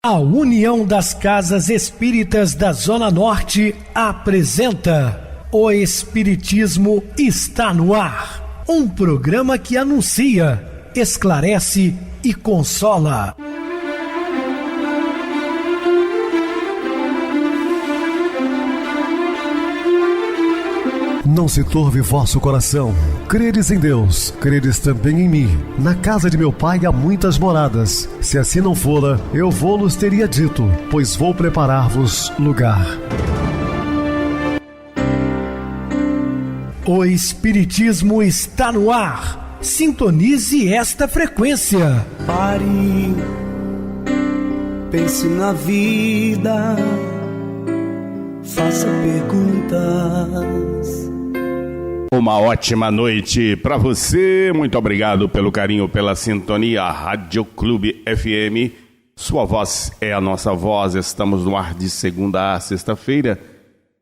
A União das Casas Espíritas da Zona Norte apresenta O Espiritismo está no ar. Um programa que anuncia, esclarece e consola. Não se turve vosso coração. Credes em Deus, credes também em mim. Na casa de meu pai há muitas moradas. Se assim não fora, eu vou-los teria dito, pois vou preparar-vos lugar. O Espiritismo está no ar. Sintonize esta frequência. Pare, pense na vida, faça perguntas. Uma ótima noite para você, muito obrigado pelo carinho, pela sintonia. Rádio Clube FM, sua voz é a nossa voz. Estamos no ar de segunda a sexta-feira,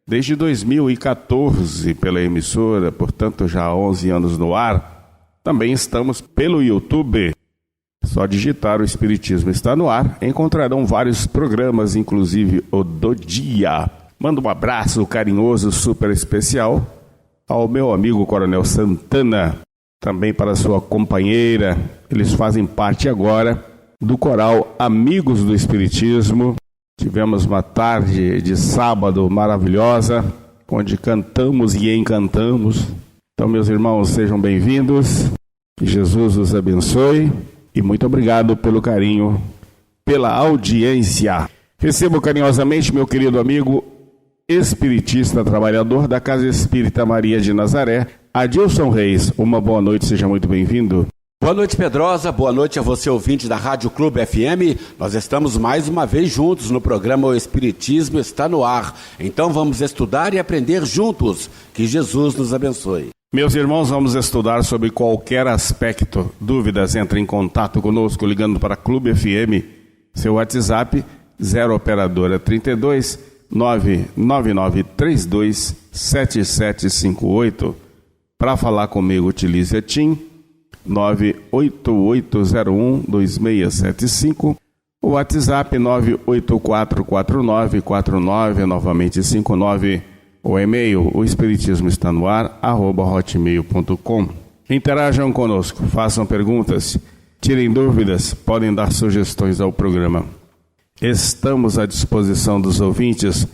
desde 2014 pela emissora, portanto já há 11 anos no ar. Também estamos pelo YouTube, só digitar o Espiritismo está no ar, encontrarão vários programas, inclusive o do dia. Mando um abraço carinhoso, super especial ao meu amigo Coronel Santana, também para sua companheira. Eles fazem parte agora do coral Amigos do Espiritismo. Tivemos uma tarde de sábado maravilhosa, onde cantamos e encantamos. Então, meus irmãos, sejam bem-vindos, que Jesus os abençoe e muito obrigado pelo carinho, pela audiência. Recebo carinhosamente meu querido amigo espiritista, trabalhador da Casa Espírita Maria de Nazaré, Adilson Reis. Uma boa noite, seja muito bem-vindo. Boa noite, Pedrosa, boa noite a você, ouvinte da Rádio Clube FM. Nós estamos mais uma vez juntos no programa O Espiritismo está no ar. Então vamos estudar e aprender juntos. Que Jesus nos abençoe. Meus irmãos, vamos estudar sobre qualquer aspecto. Dúvidas, entre em contato conosco ligando para Clube FM. Seu WhatsApp, 0 operadora 32 999327758. Para falar comigo, utilize a TIM 988012675, o WhatsApp 9844949, novamente 59, o e-mail, o espiritismo está no ar, @hotmail.com. Interajam conosco, façam perguntas, tirem dúvidas, podem dar sugestões ao programa. Estamos à disposição dos ouvintes.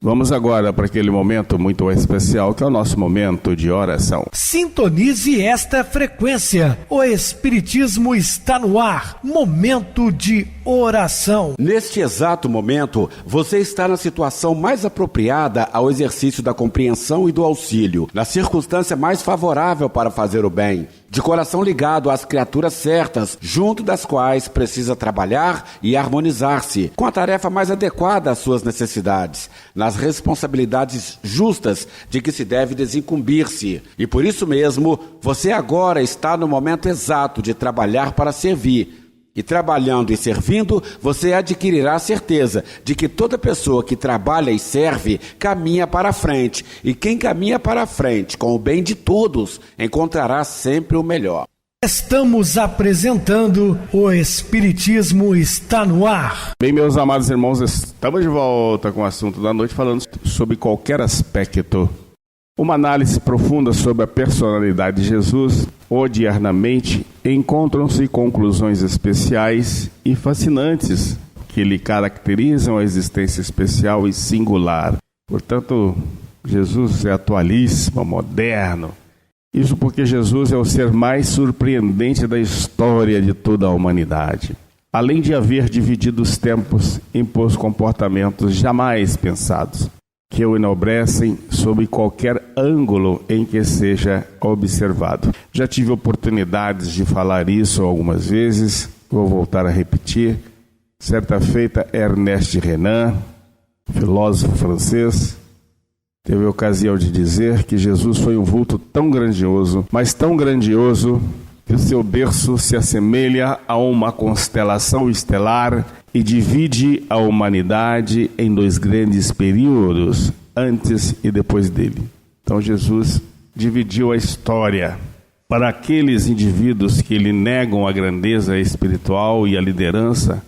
Vamos agora para aquele momento muito especial, que é o nosso momento de oração. Sintonize esta frequência. O Espiritismo está no ar. Momento de oração. Neste exato momento, você está na situação mais apropriada ao exercício da compreensão e do auxílio, na circunstância mais favorável para fazer o bem, de coração ligado às criaturas certas, junto das quais precisa trabalhar e harmonizar-se, com a tarefa mais adequada às suas necessidades, nas responsabilidades justas de que se deve desincumbir-se. E por isso mesmo, você agora está no momento exato de trabalhar para servir. E trabalhando e servindo, você adquirirá a certeza de que toda pessoa que trabalha e serve caminha para a frente. E quem caminha para a frente com o bem de todos, encontrará sempre o melhor. Estamos apresentando O Espiritismo está no ar. Bem, meus amados irmãos, estamos de volta com o assunto da noite, falando sobre qualquer aspecto. Uma análise profunda sobre a personalidade de Jesus, odiernamente, encontram-se conclusões especiais e fascinantes que lhe caracterizam a existência especial e singular. Portanto, Jesus é atualíssimo, moderno. Isso porque Jesus é o ser mais surpreendente da história de toda a humanidade. Além de haver dividido os tempos, impôs comportamentos jamais pensados, que o enobrecem sob qualquer ângulo em que seja observado. Já tive oportunidades de falar isso algumas vezes, vou voltar a repetir. Certa feita, Ernest Renan, filósofo francês, teve a ocasião de dizer que Jesus foi um vulto tão grandioso, mas tão grandioso, que o seu berço se assemelha a uma constelação estelar e divide a humanidade em dois grandes períodos, antes e depois dele. Então Jesus dividiu a história para aqueles indivíduos que lhe negam a grandeza espiritual e a liderança,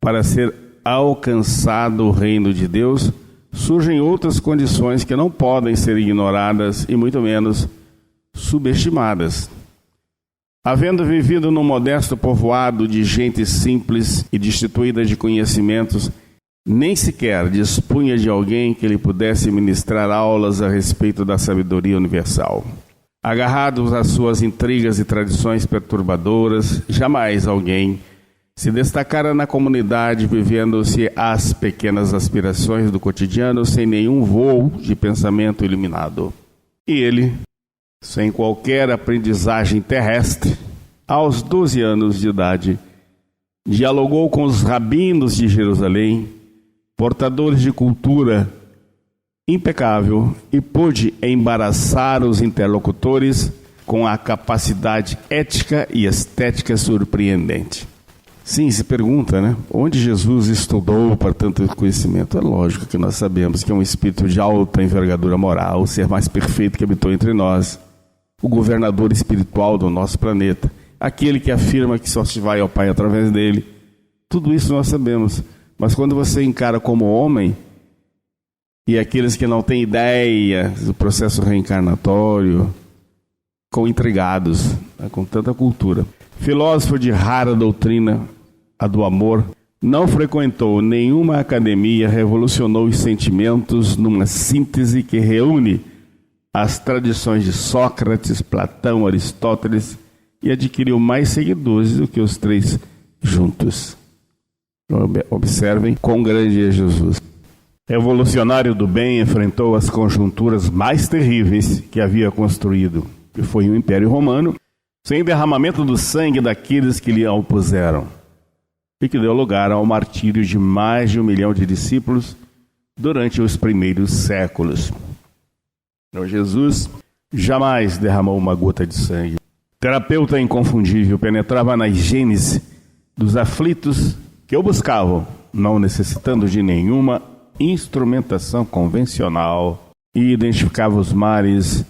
para ser alcançado o reino de Deus, surgem outras condições que não podem ser ignoradas e muito menos subestimadas. Havendo vivido num modesto povoado de gente simples e destituída de conhecimentos, nem sequer dispunha de alguém que lhe pudesse ministrar aulas a respeito da sabedoria universal. Agarrados às suas intrigas e tradições perturbadoras, jamais alguém se destacara na comunidade vivendo-se as pequenas aspirações do cotidiano sem nenhum voo de pensamento iluminado. E ele, sem qualquer aprendizagem terrestre, aos 12 anos de idade, dialogou com os rabinos de Jerusalém, portadores de cultura impecável, e pôde embaraçar os interlocutores com a capacidade ética e estética surpreendente. Sim, se pergunta, né? Onde Jesus estudou para tanto conhecimento? É lógico que nós sabemos que é um espírito de alta envergadura moral, o ser mais perfeito que habitou entre nós, o governador espiritual do nosso planeta, aquele que afirma que só se vai ao Pai através dele. Tudo isso nós sabemos. Mas quando você encara como homem, e aqueles que não têm ideia do processo reencarnatório, ficam intrigados, né, com tanta cultura. Filósofo de rara doutrina, a do amor, não frequentou nenhuma academia, revolucionou os sentimentos numa síntese que reúne as tradições de Sócrates, Platão, Aristóteles, e adquiriu mais seguidores do que os três juntos. Observem quão grande é Jesus. Revolucionário do bem, enfrentou as conjunturas mais terríveis que havia construído, que foi o Império Romano, sem derramamento do sangue daqueles que lhe opuseram, e que deu lugar ao martírio de mais de 1 milhão de discípulos durante os primeiros séculos. Então, Jesus jamais derramou uma gota de sangue. Terapeuta inconfundível, penetrava na gênese dos aflitos que o buscavam, não necessitando de nenhuma instrumentação convencional, e identificava os males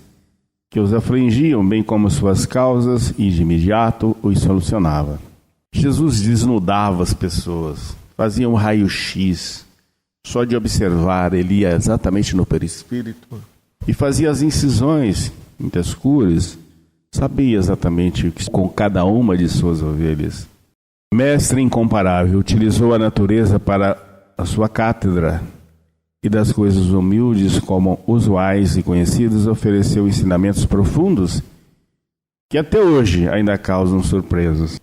que os afligiam, bem como suas causas, e de imediato os solucionava. Jesus desnudava as pessoas, fazia um raio-x, só de observar ele ia exatamente no perispírito, e fazia as incisões muitas curas, sabia exatamente o que com cada uma de suas ovelhas. Mestre incomparável, utilizou a natureza para a sua cátedra, e das coisas humildes como usuais e conhecidas ofereceu ensinamentos profundos que até hoje ainda causam surpresas.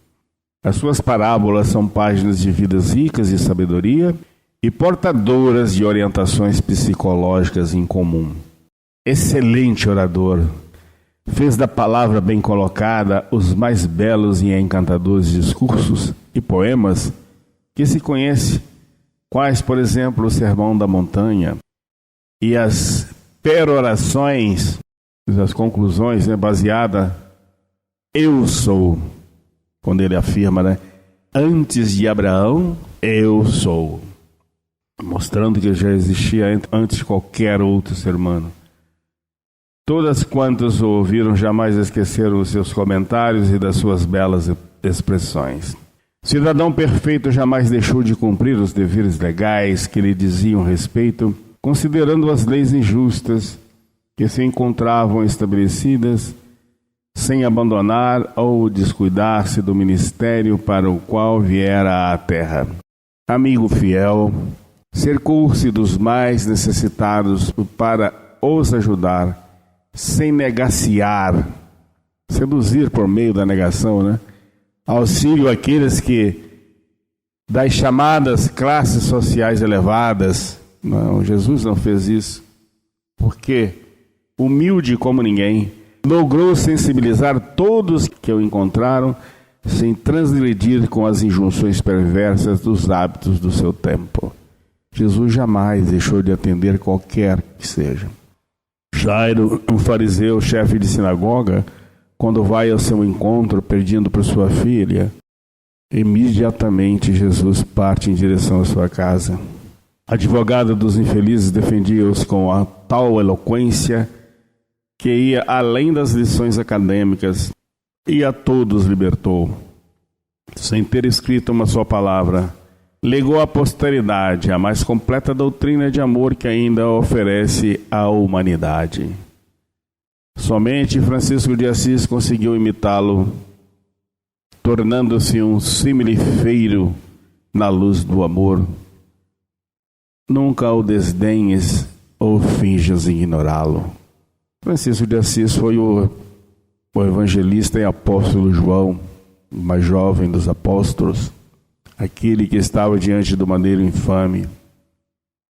As suas parábolas são páginas de vidas ricas de sabedoria e portadoras de orientações psicológicas em comum. Excelente orador, fez da palavra bem colocada os mais belos e encantadores discursos e poemas que se conhece, quais, por exemplo, o Sermão da Montanha e as perorações, as conclusões, baseada eu sou, quando ele afirma, antes de Abraão, eu sou, mostrando que já existia antes de qualquer outro ser humano. Todas quantas o ouviram jamais esqueceram os seus comentários e das suas belas expressões. Cidadão perfeito jamais deixou de cumprir os deveres legais que lhe diziam respeito, considerando as leis injustas que se encontravam estabelecidas, sem abandonar ou descuidar-se do ministério para o qual viera à terra. Amigo fiel, cercou-se dos mais necessitados para os ajudar, sem negaciar, seduzir por meio da negação, auxílio àqueles que, das chamadas classes sociais elevadas, não, Jesus não fez isso, porque, humilde como ninguém, logrou sensibilizar todos que o encontraram, sem transgredir com as injunções perversas dos hábitos do seu tempo. Jesus jamais deixou de atender qualquer que seja. Jairo, um fariseu, chefe de sinagoga, quando vai ao seu encontro pedindo por sua filha, imediatamente Jesus parte em direção à sua casa. A advogada dos infelizes defendia-os com a tal eloquência que ia além das lições acadêmicas e a todos libertou, sem ter escrito uma só palavra. legou à posteridade a mais completa doutrina de amor que ainda oferece à humanidade. Somente Francisco de Assis conseguiu imitá-lo, tornando-se um similifeiro na luz do amor. Nunca o desdenhes ou finjas ignorá-lo. Francisco de Assis foi o evangelista e apóstolo João, o mais jovem dos apóstolos, aquele que estava diante do madeiro infame.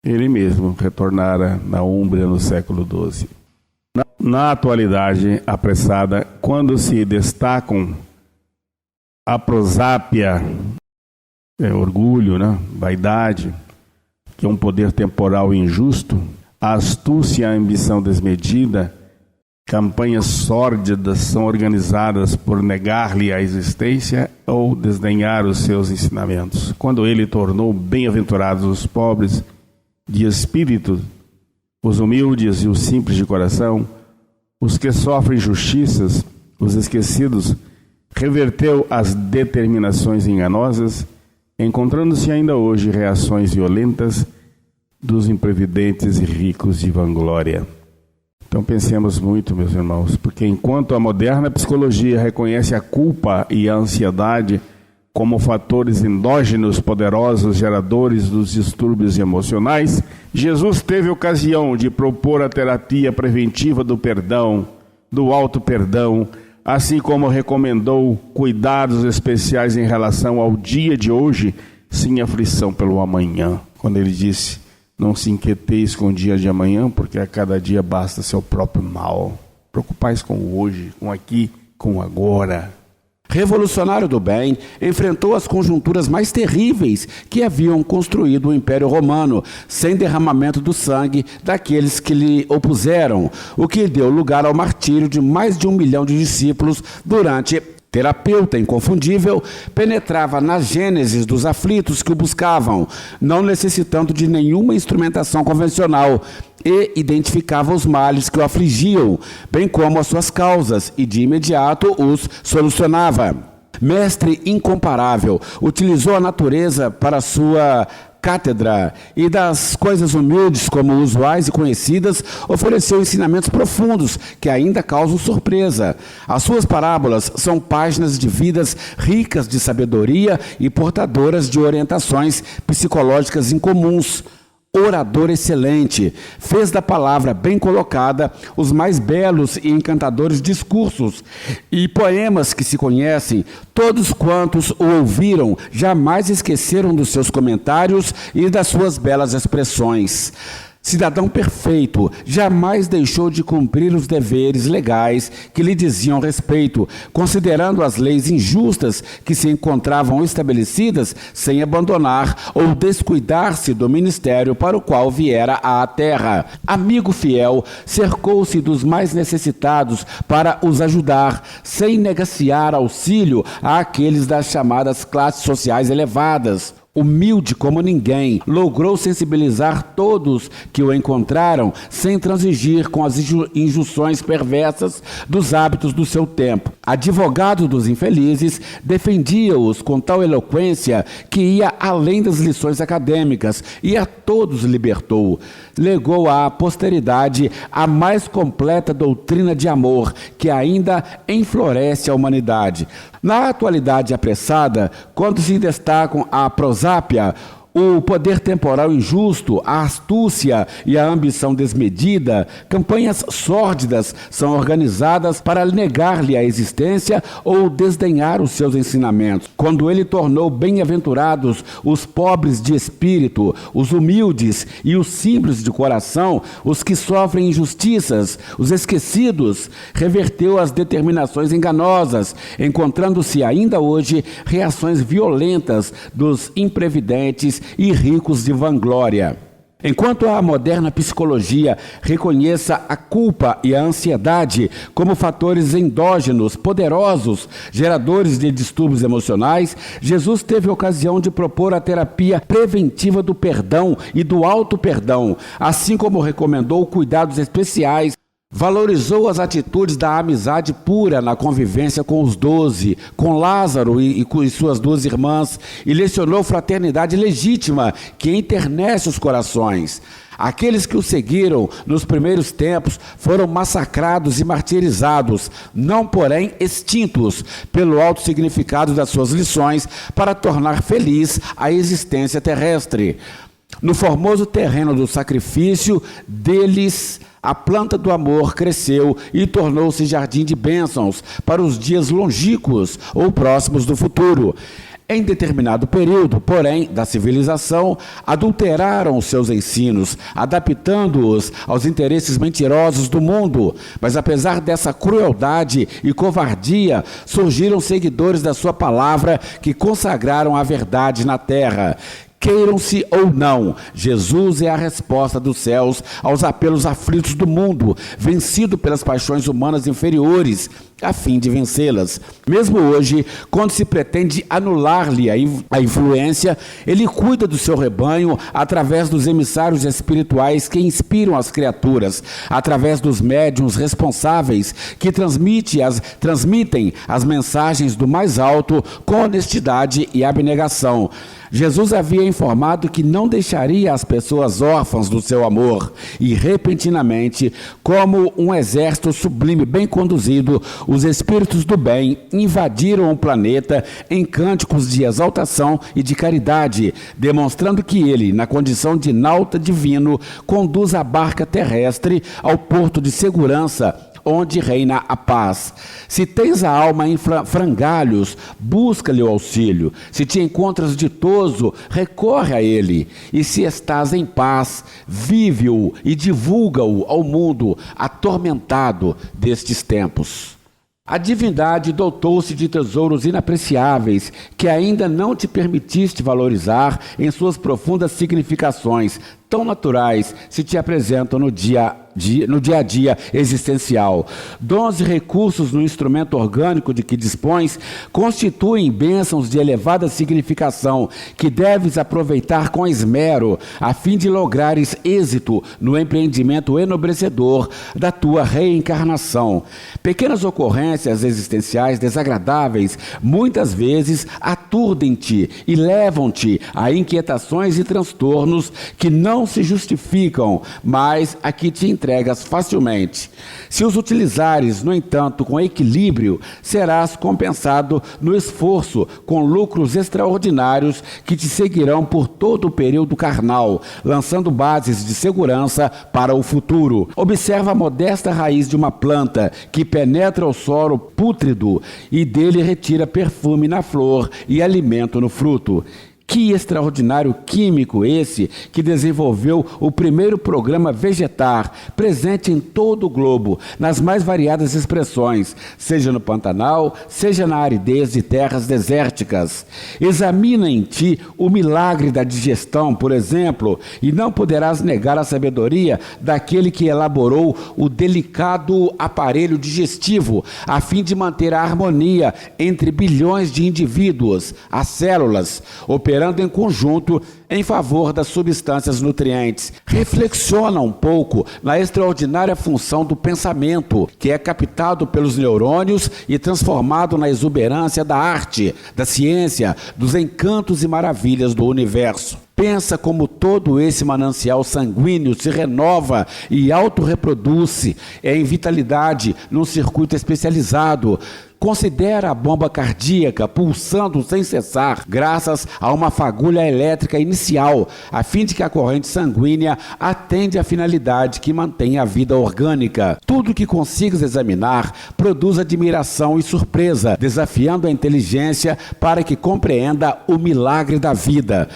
Ele mesmo retornara na Úmbria no século XII. Na atualidade apressada, quando se destacam a prosápia, orgulho, vaidade, que é um poder temporal e injusto, a astúcia e a ambição desmedida, campanhas sórdidas são organizadas por negar-lhe a existência ou desdenhar os seus ensinamentos. Quando ele tornou bem-aventurados os pobres de espírito, os humildes e os simples de coração, os que sofrem injustiças, os esquecidos, reverteu as determinações enganosas, encontrando-se ainda hoje reações violentas dos imprevidentes e ricos de vanglória. Então pensemos muito, meus irmãos, porque enquanto a moderna psicologia reconhece a culpa e a ansiedade como fatores endógenos poderosos geradores dos distúrbios emocionais, Jesus teve ocasião de propor a terapia preventiva do perdão, do auto-perdão, assim como recomendou cuidados especiais em relação ao dia de hoje, sem aflição pelo amanhã. Quando ele disse, não se inquieteis com o dia de amanhã, porque a cada dia basta seu próprio mal. Preocupais com o hoje, com aqui, com o agora. Revolucionário do bem, enfrentou as conjunturas mais terríveis que haviam construído o Império Romano, sem derramamento do sangue daqueles que lhe opuseram, o que deu lugar ao martírio de mais de 1 milhão de discípulos durante... Terapeuta inconfundível, penetrava na gênese dos aflitos que o buscavam, não necessitando de nenhuma instrumentação convencional, e identificava os males que o afligiam, bem como as suas causas, e de imediato os solucionava. Mestre incomparável, utilizou a natureza para sua cátedra e das coisas humildes como usuais e conhecidas, ofereceu ensinamentos profundos que ainda causam surpresa. As suas parábolas são páginas de vidas ricas de sabedoria e portadoras de orientações psicológicas incomuns. Orador excelente, fez da palavra bem colocada os mais belos e encantadores discursos e poemas que se conhecem. Todos quantos o ouviram jamais esqueceram dos seus comentários e das suas belas expressões. Cidadão perfeito, jamais deixou de cumprir os deveres legais que lhe diziam respeito, considerando as leis injustas que se encontravam estabelecidas sem abandonar ou descuidar-se do ministério para o qual viera à terra. Amigo fiel, cercou-se dos mais necessitados para os ajudar, sem negaciar auxílio àqueles das chamadas classes sociais elevadas. Humilde como ninguém, logrou sensibilizar todos que o encontraram, sem transigir com as injunções perversas dos hábitos do seu tempo. Advogado dos infelizes, defendia-os com tal eloquência que ia além das lições acadêmicas e a todos libertou. Legou à posteridade a mais completa doutrina de amor que ainda enfloresce a humanidade. Na atualidade apressada, quando se destacam a prosápia, o poder temporal injusto, a astúcia e a ambição desmedida, campanhas sórdidas são organizadas para negar-lhe a existência ou desdenhar os seus ensinamentos. Quando ele tornou bem-aventurados os pobres de espírito, os humildes e os simples de coração, os que sofrem injustiças, os esquecidos, reverteu as determinações enganosas, encontrando-se ainda hoje reações violentas dos imprevidentes e ricos de vanglória. Enquanto a moderna psicologia reconheça a culpa e a ansiedade como fatores endógenos, poderosos, geradores de distúrbios emocionais, Jesus teve ocasião de propor a terapia preventiva do perdão e do auto-perdão, assim como recomendou cuidados especiais Valorizou as atitudes da amizade pura na convivência com os 12, com Lázaro e suas 2 irmãs, e lecionou fraternidade legítima que enternece os corações. Aqueles que o seguiram nos primeiros tempos foram massacrados e martirizados, não porém extintos, pelo alto significado das suas lições para tornar feliz a existência terrestre. No formoso terreno do sacrifício deles, a planta do amor cresceu e tornou-se jardim de bênçãos para os dias longínquos ou próximos do futuro. Em determinado período, porém, da civilização, adulteraram os seus ensinos, adaptando-os aos interesses mentirosos do mundo. Mas apesar dessa crueldade e covardia, surgiram seguidores da sua palavra que consagraram a verdade na terra. Queiram-se ou não, Jesus é a resposta dos céus aos apelos aflitos do mundo, vencido pelas paixões humanas inferiores, a fim de vencê-las. Mesmo hoje, quando se pretende anular-lhe a influência, ele cuida do seu rebanho através dos emissários espirituais que inspiram as criaturas, através dos médiuns responsáveis que transmitem as mensagens do mais alto com honestidade e abnegação. Jesus havia informado que não deixaria as pessoas órfãs do seu amor e, repentinamente, como um exército sublime bem conduzido, os espíritos do bem invadiram o planeta em cânticos de exaltação e de caridade, demonstrando que ele, na condição de nauta divino, conduz a barca terrestre ao porto de segurança, onde reina a paz. Se tens a alma em frangalhos, busca-lhe o auxílio. Se te encontras ditoso, recorre a ele. E se estás em paz, vive-o e divulga-o ao mundo atormentado destes tempos. A divindade dotou-se de tesouros inapreciáveis que ainda não te permitiste valorizar em suas profundas significações, tão naturais se te apresentam no dia a dia existencial. Dons e recursos no instrumento orgânico de que dispões constituem bênçãos de elevada significação que deves aproveitar com esmero a fim de lograres êxito no empreendimento enobrecedor da tua reencarnação. Pequenas ocorrências existenciais desagradáveis muitas vezes aturdem-te e levam-te a inquietações e transtornos que não se justificam, mas a que te entregas facilmente. Se os utilizares, no entanto, com equilíbrio, serás compensado no esforço com lucros extraordinários que te seguirão por todo o período carnal, lançando bases de segurança para o futuro. Observa a modesta raiz de uma planta que penetra o solo pútrido e dele retira perfume na flor e alimento no fruto. Que extraordinário químico esse que desenvolveu o primeiro programa vegetar, presente em todo o globo, nas mais variadas expressões, seja no Pantanal, seja na aridez de terras desérticas. Examina em ti o milagre da digestão, por exemplo, e não poderás negar a sabedoria daquele que elaborou o delicado aparelho digestivo, a fim de manter a harmonia entre bilhões de indivíduos, as células, operando em conjunto em favor das substâncias nutrientes. Reflexiona um pouco na extraordinária função do pensamento, que é captado pelos neurônios e transformado na exuberância da arte, da ciência, dos encantos e maravilhas do universo. Pensa como todo esse manancial sanguíneo se renova e autorreproduz em vitalidade num circuito especializado. Considera a bomba cardíaca pulsando sem cessar, graças a uma fagulha elétrica inicial, a fim de que a corrente sanguínea atende à finalidade que mantém a vida orgânica. Tudo que consigas examinar produz admiração e surpresa, desafiando a inteligência para que compreenda o milagre da vida.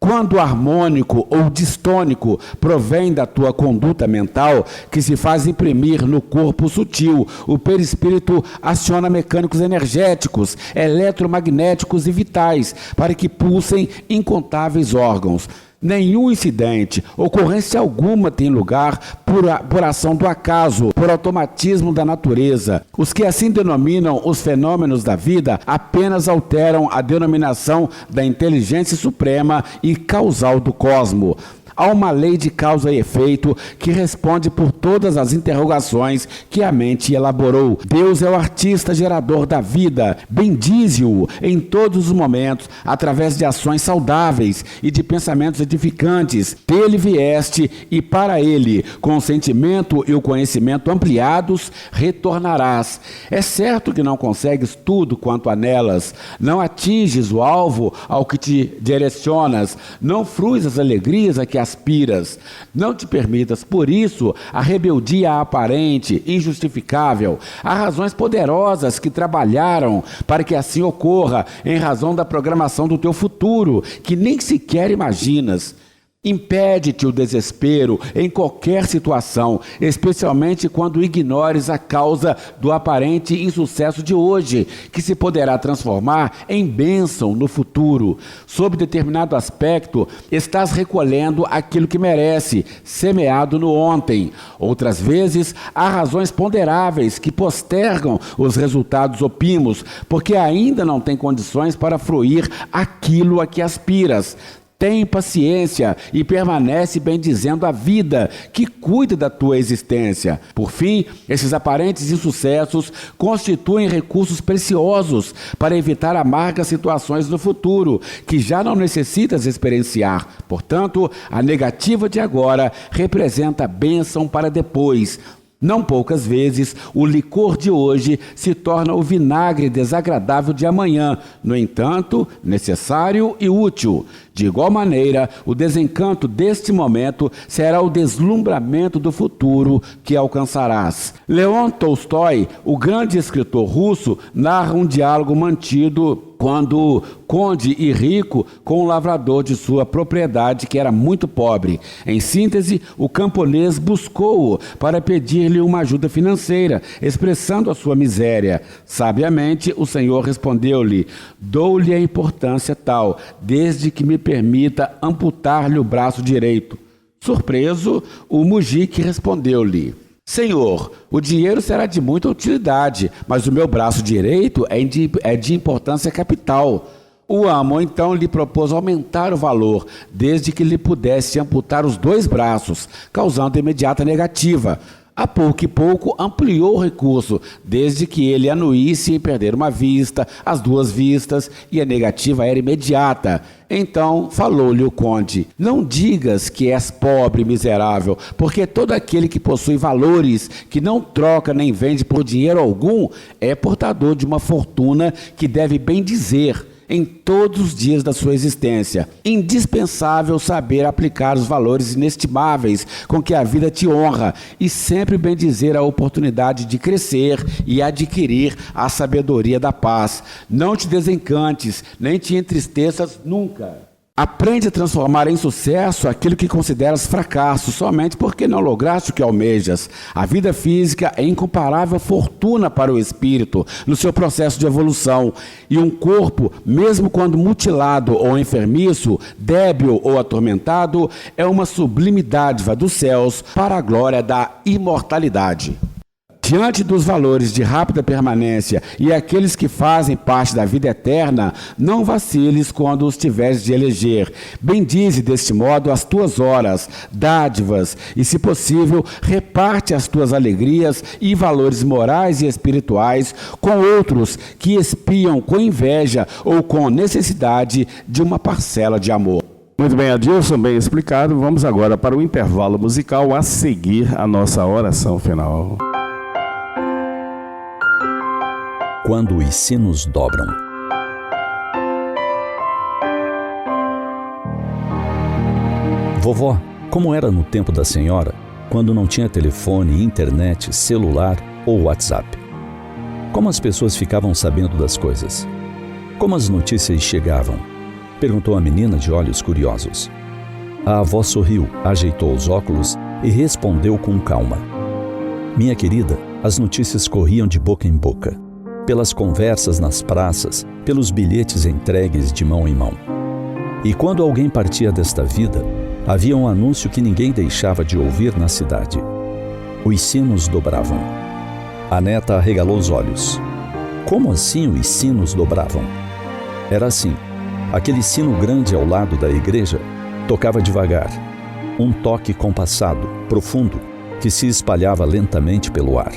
Quando harmônico ou distônico provém da tua conduta mental, que se faz imprimir no corpo sutil, o perispírito aciona mecânicos energéticos, eletromagnéticos e vitais, para que pulsem incontáveis órgãos. Nenhum incidente, ocorrência alguma tem lugar por ação do acaso, por automatismo da natureza. Os que assim denominam os fenômenos da vida apenas alteram a denominação da inteligência suprema e causal do cosmo. há uma lei de causa e efeito que responde por todas as interrogações que a mente elaborou. Deus é o artista gerador da vida. Bendize-o em todos os momentos, através de ações saudáveis e de pensamentos edificantes. Dele vieste e para ele, com o sentimento e o conhecimento ampliados, retornarás. É certo que não consegues tudo quanto anelas, não atinges o alvo ao que te direcionas, não fruis as alegrias a que aspiras. Não te permitas, por isso, a rebeldia aparente, injustificável. Há razões poderosas que trabalharam para que assim ocorra, em razão da programação do teu futuro, que nem sequer imaginas. Impede-te o desespero em qualquer situação, especialmente quando ignores a causa do aparente insucesso de hoje, que se poderá transformar em bênção no futuro. Sob determinado aspecto, estás recolhendo aquilo que merece, semeado no ontem. Outras vezes, há razões ponderáveis que postergam os resultados opimos, porque ainda não tem condições para fruir aquilo a que aspiras. Tem paciência e permanece bendizendo a vida que cuida da tua existência. Por fim, esses aparentes insucessos constituem recursos preciosos para evitar amargas situações no futuro, que já não necessitas experienciar. Portanto, a negativa de agora representa bênção para depois. Não poucas vezes, o licor de hoje se torna o vinagre desagradável de amanhã, no entanto, necessário e útil. De igual maneira, o desencanto deste momento será o deslumbramento do futuro que alcançarás. Leon Tolstói, o grande escritor russo, narra um diálogo mantido quando conde e rico com o lavrador de sua propriedade, que era muito pobre. Em síntese, o camponês buscou-o para pedir-lhe uma ajuda financeira, expressando a sua miséria. Sabiamente, o Senhor respondeu-lhe: dou-lhe a importância tal, desde que me permita amputar-lhe o braço direito. Surpreso, o mujique respondeu-lhe: Senhor, o dinheiro será de muita utilidade, mas o meu braço direito é de importância capital. O amo então lhe propôs aumentar o valor, desde que lhe pudesse amputar os 2 braços, causando imediata negativa. A pouco e pouco ampliou o recurso, desde que ele anuísse em perder uma vista, as 2 vistas, e a negativa era imediata. Então falou-lhe o conde: não digas que és pobre e miserável, porque todo aquele que possui valores, que não troca nem vende por dinheiro algum, é portador de uma fortuna que deve bendizer em todos os dias da sua existência. Indispensável saber aplicar os valores inestimáveis com que a vida te honra e sempre bendizer a oportunidade de crescer e adquirir a sabedoria da paz. Não te desencantes, nem te entristeças nunca. Aprende a transformar em sucesso aquilo que consideras fracasso, somente porque não lograste o que almejas. A vida física é incomparável fortuna para o espírito, no seu processo de evolução. E um corpo, mesmo quando mutilado ou enfermiço, débil ou atormentado, é uma sublime dádiva dos céus para a glória da imortalidade. Diante dos valores de rápida permanência e aqueles que fazem parte da vida eterna, não vaciles quando os tiveres de eleger. Bendize deste modo as tuas horas, dádivas e, se possível, reparte as tuas alegrias e valores morais e espirituais com outros que espiam com inveja ou com necessidade de uma parcela de amor. Muito bem, Adilson, bem explicado. Vamos agora para o intervalo musical, a seguir a nossa oração final. Quando os sinos dobram. Vovó, como era no tempo da senhora, quando não tinha telefone, internet, celular ou WhatsApp? Como as pessoas ficavam sabendo das coisas? Como as notícias chegavam? Perguntou a menina de olhos curiosos. A avó sorriu, ajeitou os óculos e respondeu com calma. Minha querida, as notícias corriam de boca em boca. Pelas conversas nas praças, pelos bilhetes entregues de mão em mão. E quando alguém partia desta vida, havia um anúncio que ninguém deixava de ouvir na cidade. Os sinos dobravam. A neta arregalou os olhos. Como assim os sinos dobravam? Era assim. Aquele sino grande ao lado da igreja tocava devagar. um toque compassado, profundo, que se espalhava lentamente pelo ar.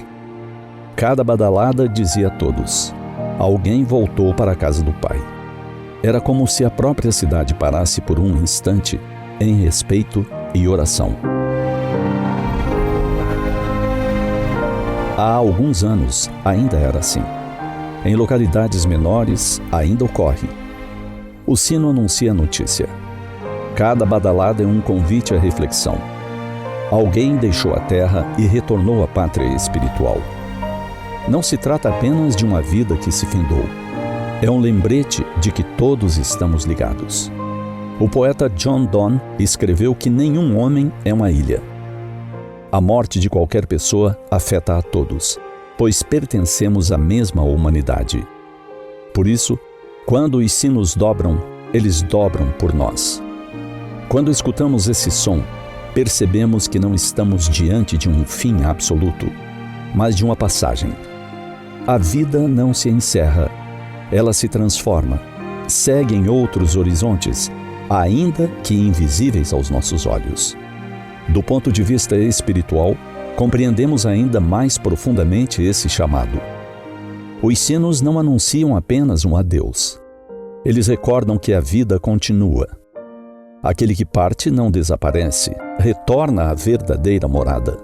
Cada badalada dizia a todos: alguém voltou para a casa do Pai. Era como se a própria cidade parasse por um instante em respeito e oração. Há alguns anos ainda era assim. Em localidades menores ainda ocorre. O sino anuncia a notícia. Cada badalada é um convite à reflexão. Alguém deixou a terra e retornou à pátria espiritual. Não se trata apenas de uma vida que se findou. É um lembrete de que todos estamos ligados. O poeta John Donne escreveu que nenhum homem é uma ilha. A morte de qualquer pessoa afeta a todos, pois pertencemos à mesma humanidade. Por isso, quando os sinos dobram, eles dobram por nós. Quando escutamos esse som, percebemos que não estamos diante de um fim absoluto, mas de uma passagem. A vida não se encerra, ela se transforma, segue em outros horizontes, ainda que invisíveis aos nossos olhos. Do ponto de vista espiritual, compreendemos ainda mais profundamente esse chamado. Os sinos não anunciam apenas um adeus. Eles recordam que a vida continua. Aquele que parte não desaparece, retorna à verdadeira morada.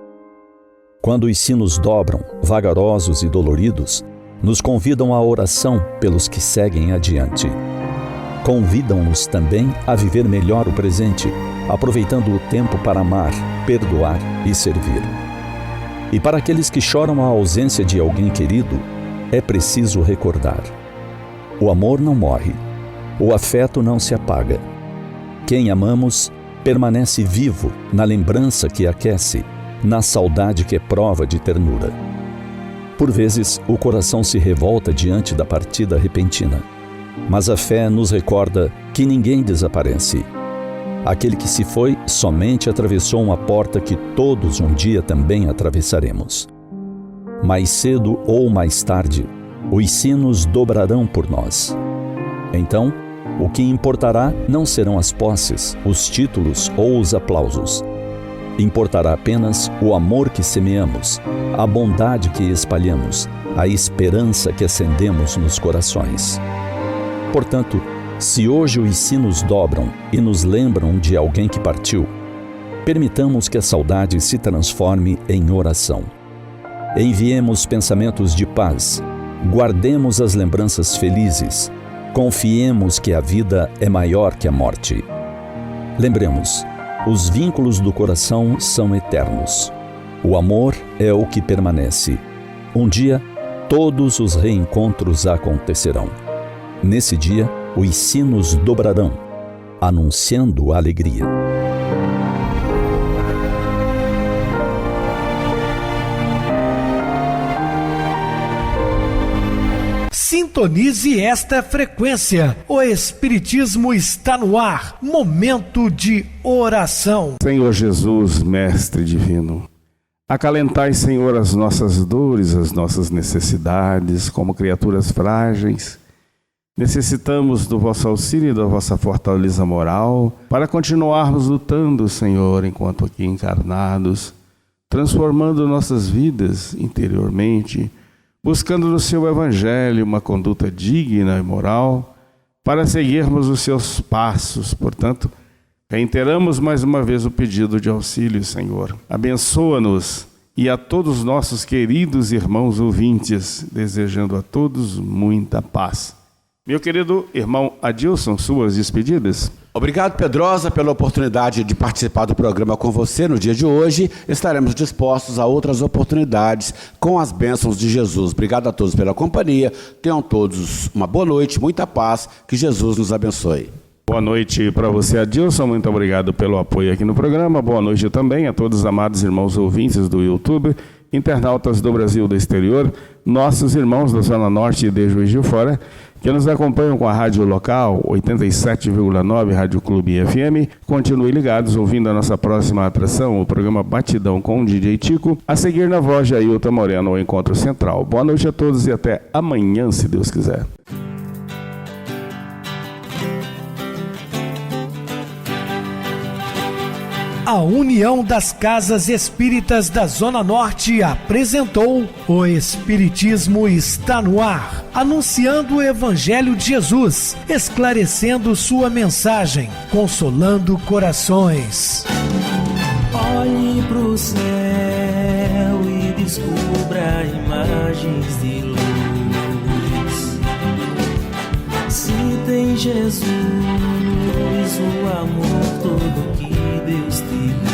Quando os sinos dobram, vagarosos e doloridos, nos convidam à oração pelos que seguem adiante. Convidam-nos também a viver melhor o presente, aproveitando o tempo para amar, perdoar e servir. E para aqueles que choram a ausência de alguém querido, é preciso recordar: o amor não morre, o afeto não se apaga. Quem amamos permanece vivo na lembrança que aquece, na saudade que é prova de ternura. Por vezes, o coração se revolta diante da partida repentina, mas a fé nos recorda que ninguém desaparece. Aquele que se foi somente atravessou uma porta que todos um dia também atravessaremos. Mais cedo ou mais tarde, os sinos dobrarão por nós. Então, o que importará não serão as posses, os títulos ou os aplausos. Importará apenas o amor que semeamos, a bondade que espalhamos, a esperança que acendemos nos corações. Portanto, se hoje os sinos dobram e nos lembram de alguém que partiu, permitamos que a saudade se transforme em oração. Enviemos pensamentos de paz, guardemos as lembranças felizes, confiemos que a vida é maior que a morte. Lembremos, os vínculos do coração são eternos. O amor é o que permanece. Um dia, todos os reencontros acontecerão. Nesse dia, os sinos dobrarão, anunciando a alegria. Sintonize esta frequência. O Espiritismo está no ar. Momento de oração. Senhor Jesus, Mestre Divino, acalentai, Senhor, as nossas dores, as nossas necessidades, como criaturas frágeis. Necessitamos do vosso auxílio e da vossa fortaleza moral para continuarmos lutando, Senhor, enquanto aqui encarnados, transformando nossas vidas interiormente, buscando no seu Evangelho uma conduta digna e moral para seguirmos os seus passos. Portanto, reiteramos mais uma vez o pedido de auxílio, Senhor. Abençoa-nos e a todos os nossos queridos irmãos ouvintes, desejando a todos muita paz. Meu querido irmão Adilson, suas despedidas. Obrigado, Pedrosa, pela oportunidade de participar do programa com você no dia de hoje. Estaremos dispostos a outras oportunidades com as bênçãos de Jesus. Obrigado a todos pela companhia. Tenham todos uma boa noite, muita paz. Que Jesus nos abençoe. Boa noite para você, Adilson. Muito obrigado pelo apoio aqui no programa. Boa noite também a todos os amados irmãos ouvintes do YouTube, internautas do Brasil e do exterior, nossos irmãos da Zona Norte e de Juiz de Fora, que nos acompanham com a rádio local 87,9 Rádio Clube FM. Continue ligados ouvindo a nossa próxima atração, o programa Batidão com o DJ Tico, a seguir na voz de Ailton Moreno, o Encontro Central. Boa noite a todos e até amanhã, se Deus quiser. A União das Casas Espíritas da Zona Norte apresentou O Espiritismo Está no Ar, anunciando o Evangelho de Jesus, esclarecendo sua mensagem, consolando corações. Olhe pro céu e descubra imagens de luz. Se tem Jesus, o amor todo que Deus te deu.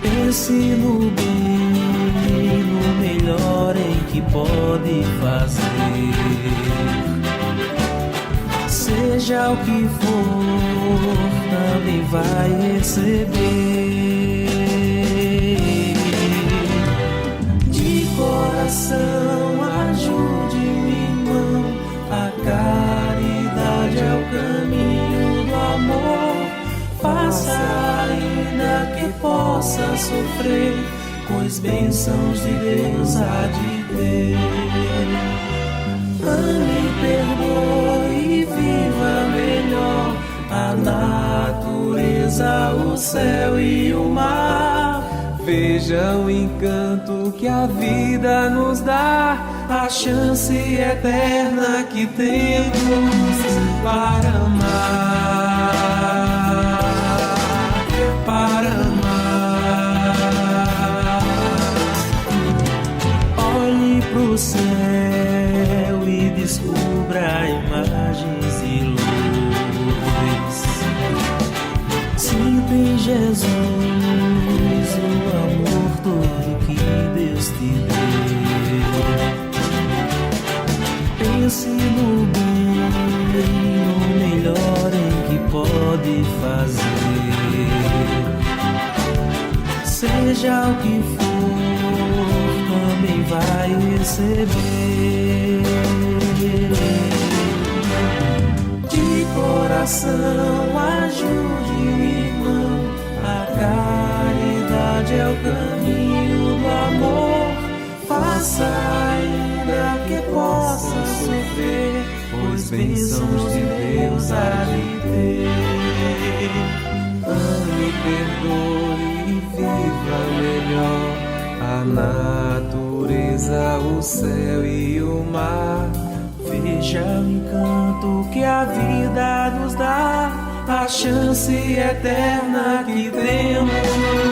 Pense no bem, no melhor em que pode fazer. Seja o que for, também vai receber. De coração, ajude-me, irmão. A caridade é o caminho do amor. Faça ainda que possa sofrer, pois bênçãos de Deus há de ter. Ame, perdoe e viva melhor a natureza, o céu e o mar. Veja o encanto que a vida nos dá, a chance eterna que temos para amar, para amar. Olhe pro céu e descubra imagens de luz. Sinta em Jesus o amor todo que Deus te deu. Pense no bem, no melhor em que pode fazer. Seja o que for, também vai receber. De coração, ajude o irmão. A caridade é o caminho do amor. Faça ainda que possa sofrer, pois bênçãos de Deus há de ter. Ame, perdoe e viva melhor a natureza, o céu e o mar. Veja o encanto que a vida nos dá, a chance eterna que temos